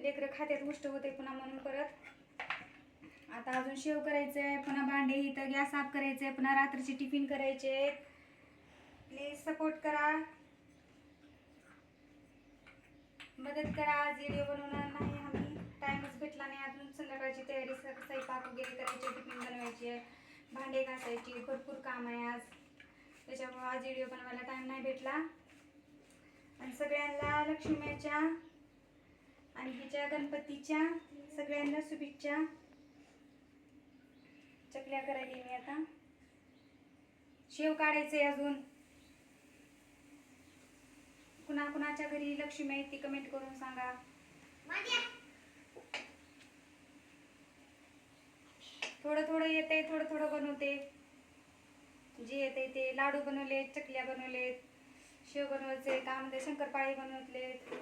लेकरं खात्यात गोष्ट होते पुन्हा म्हणून परत आता अजून शेव करायचं आहे, पुन्हा भांडे इथं गॅस साफ करायचं आहे, पुन्हा रात्रीचे टिफिन करायचे. प्लीज सपोर्ट करा, मदत करा. आज व्हिडिओ बनवणार नाही आम्ही, टाईमच भेटला नाही. अजून संध्याकाळची तयारी, स्वयंपाक वगैरे करायची, टिफिन बनवायची आहे, भांडे घासायची, भरपूर काम आहे आज. त्याच्यामुळे आज व्हिडिओ बनवायला टाईम नाही भेटला. आणि सगळ्यांना लक्ष्मीच्या आणि हिच्या गणपतीच्या सगळ्यांना शुभेच्छा. चकल्या करायला मी आता, शेव काढायचे अजून. कुणाच्या घरी लक्ष्मी आहे ती कमेंट करून सांगा. थोडं थोडं येते, थोडं थोडं बनवते. जे येते ते लाडू बनवले, चकल्या बनवलेत, शेव बनवायचे, काय म्हणते शंकरपाळी बनवलेत.